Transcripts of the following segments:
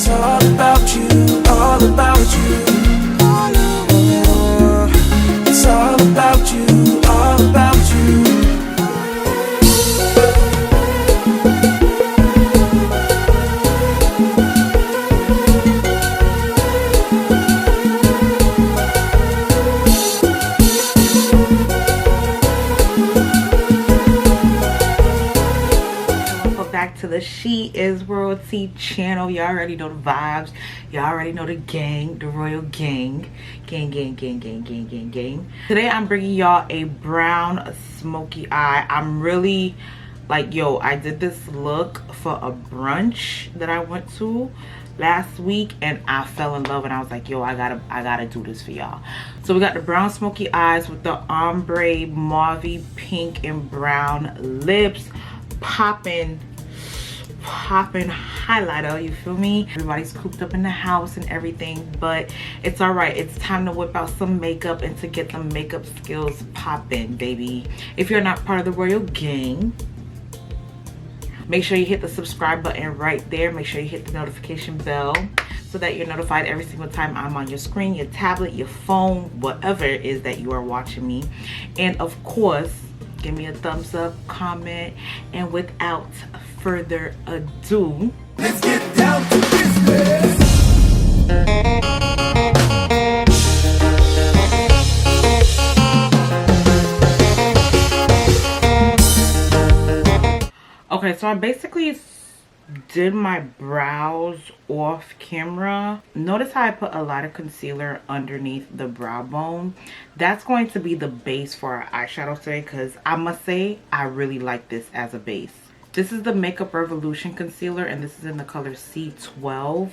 It's all about you, all about you. It's all about you, all about you. To the She Is Royalty channel. Y'all already know the vibes. Y'all already know the gang, the royal gang. Gang. Today I'm bringing y'all a brown smoky eye. I'm really like, yo, I did this look for a brunch that I went to last week and I fell in love and I was like, yo, I gotta do this for y'all. So we got the brown smoky eyes with the ombre mauve pink and brown lips, popping highlighter, you feel me? Everybody's cooped up in the house and everything, but it's all right. It's time to whip out some makeup and to get the makeup skills popping, baby. If you're not part of the royal gang, make sure you hit the subscribe button right there. Make sure you hit the notification bell so that you're notified every single time I'm on your screen, your tablet, your phone, whatever it is that you are watching me. And of course, give me a thumbs up, comment, and without further ado, Let's get down to business. okay, so I basically did my brows off camera. Notice how I put a lot of concealer underneath the brow bone. That's going to be the base for our eyeshadow today because I must say I really like this as a base. This is the Makeup Revolution concealer and this is in the color C12.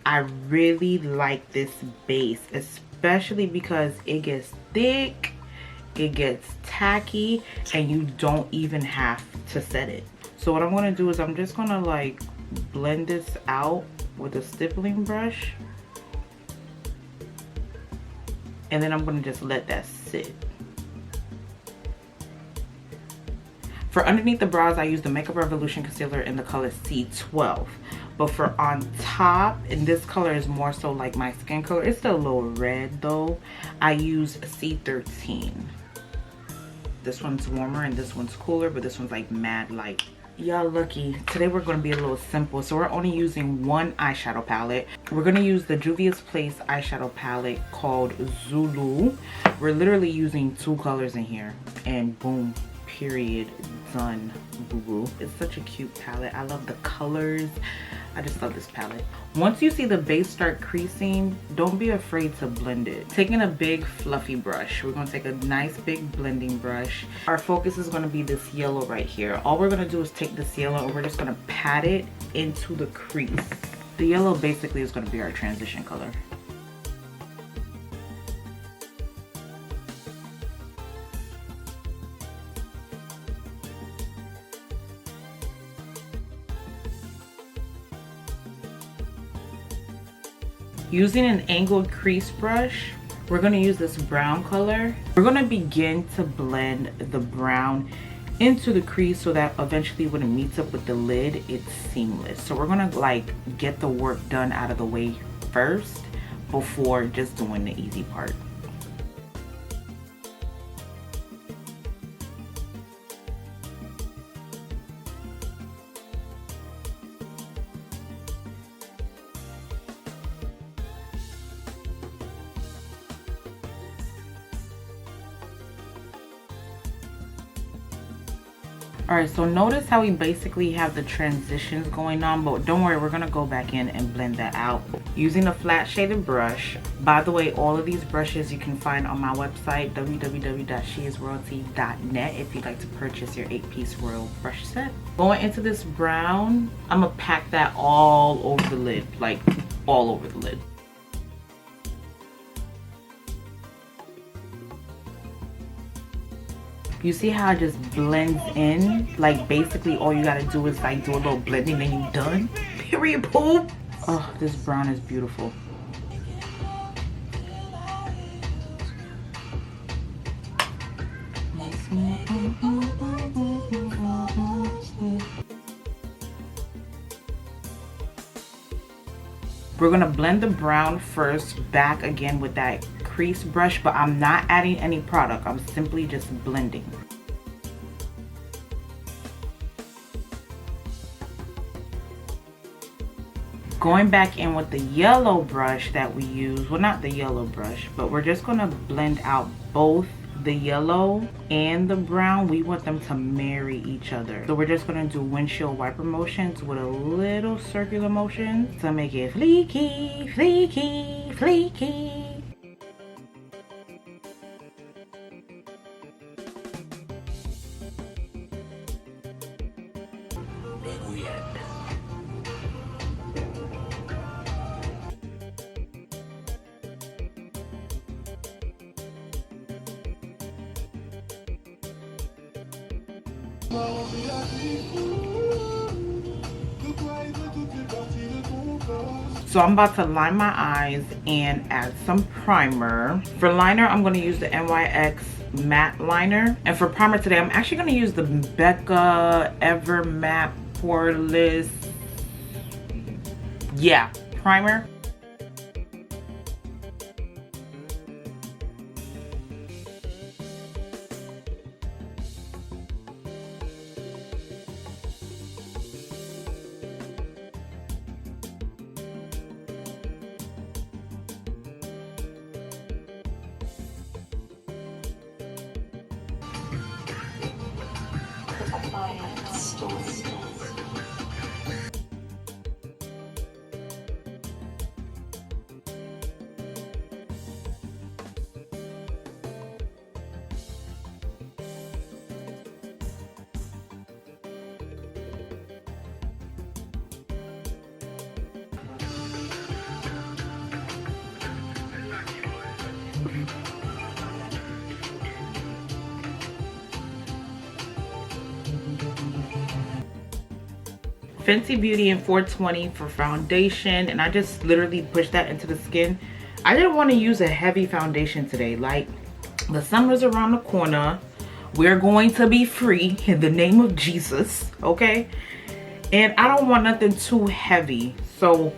I really like this base, especially because it gets thick, it gets tacky, and you don't even have to set it. So what I'm going to do is I'm just going to like blend this out with a stippling brush. And then I'm going to just let that sit. For underneath the brows, I use the Makeup Revolution concealer in the color C12. But for on top, and this color is more so like my skin color. It's still a little red though. I use C13. This one's warmer and this one's cooler, but this one's like mad light. Y'all lucky. Today we're going to be a little simple. So we're only using one eyeshadow palette. We're going to use the Juvias Place eyeshadow palette called Zulu. We're literally using two colors in here. And boom. Period. Done. Boo-boo. It's such a cute palette. I love the colors. I just love this palette. Once you see the base start creasing, don't be afraid to blend it. Taking a big fluffy brush, we're going to take a nice big blending brush. Our focus is going to be this yellow right here. All we're going to do is take this yellow and we're just going to pat it into the crease. The yellow basically is going to be our transition color. Using an angled crease brush, we're going to use this brown color. We're going to begin to blend the brown into the crease so that eventually when it meets up with the lid, it's seamless. So we're going to like get the work done out of the way first before just doing the easy part. Alright, so notice how we basically have the transitions going on, but don't worry, we're going to go back in and blend that out using a flat shaded brush. By the way, all of these brushes you can find on my website, www.sheisroyalty.net, if you'd like to purchase your 8-piece royal brush set. Going into this brown, I'm going to pack that all over the lid, like all over the lid. You see how it just blends in? Like basically all you gotta do is like do a little blending, then you're done. Period, poop. Oh, this brown is beautiful. We're gonna blend the brown first back again with that crease brush, but I'm not adding any product. I'm simply just blending. Going back in with the yellow brush that we use, well, not the yellow brush, but we're just gonna blend out both the yellow and the brown. We want them to marry each other. So we're just gonna do windshield wiper motions with a little circular motion to make it fleeky, fleeky, fleeky. So I'm about to line my eyes and add some primer. For liner, I'm going to use the NYX matte liner. And for primer today, I'm actually going to use the Becca Ever Matte Poreless, yeah, primer. Fenty Beauty in 420 for foundation, and I just literally pushed that into the skin. I didn't want to use a heavy foundation today. Like, the summer's around the corner. We're going to be free in the name of Jesus, okay? And I don't want nothing too heavy. So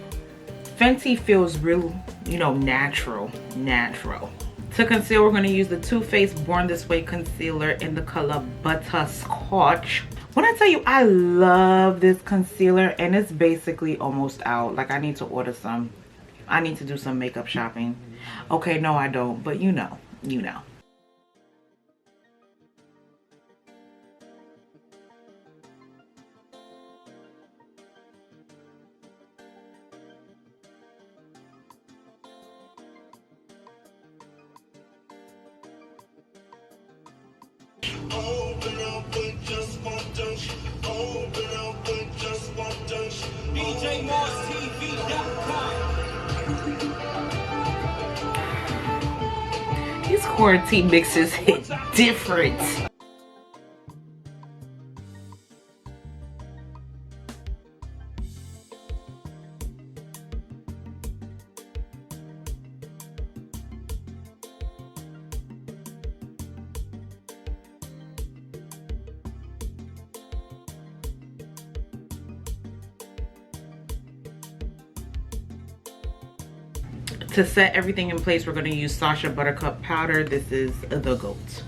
Fenty feels real, you know, natural. To conceal, we're going to use the Too Faced Born This Way concealer in the color Butterscotch. When I tell you I love this concealer, and it's basically almost out. Like, I need to order some. I need to do some makeup shopping. Okay, no I don't, but you know. These quarantine mixes hit different. To set everything in place, we're going to use Sacha Buttercup powder. This is the GOAT.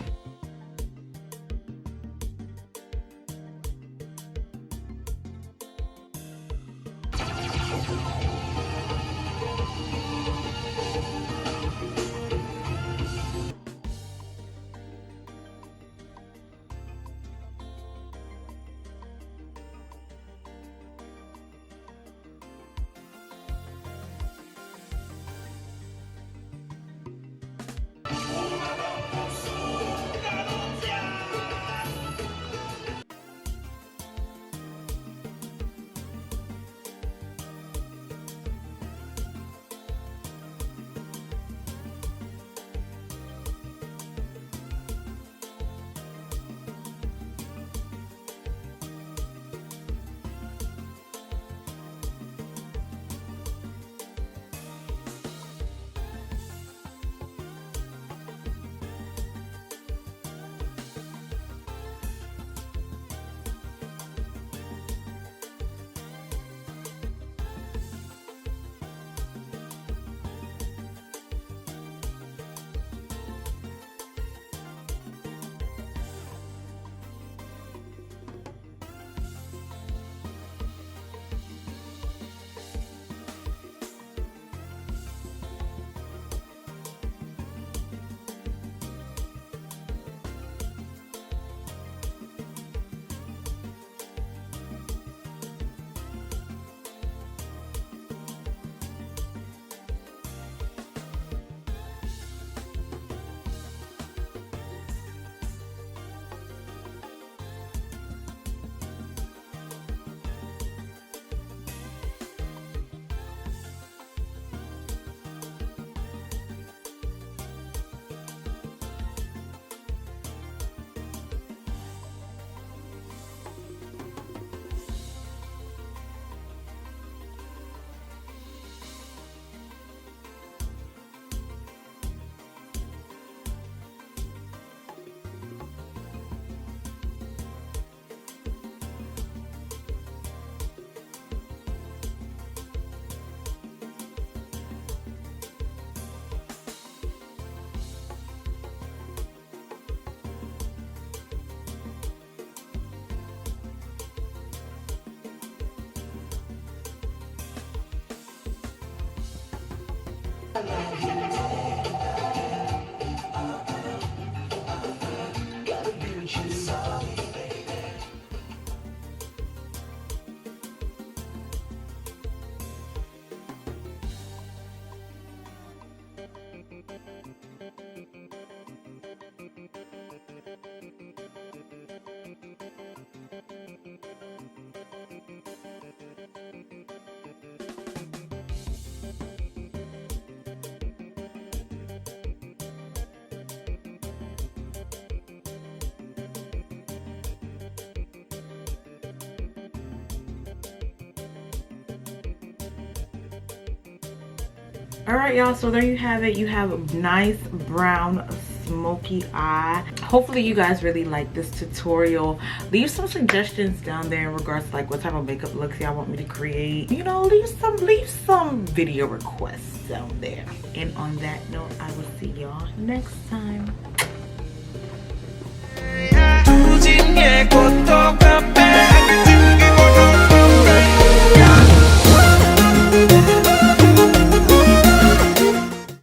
All right, y'all, so there you have it. You have a nice brown smoky eye. Hopefully you guys really like this tutorial. Leave some suggestions down there in regards to like what type of makeup looks y'all want me to create. You know, leave some video requests down there. And on that note, I will see y'all next time.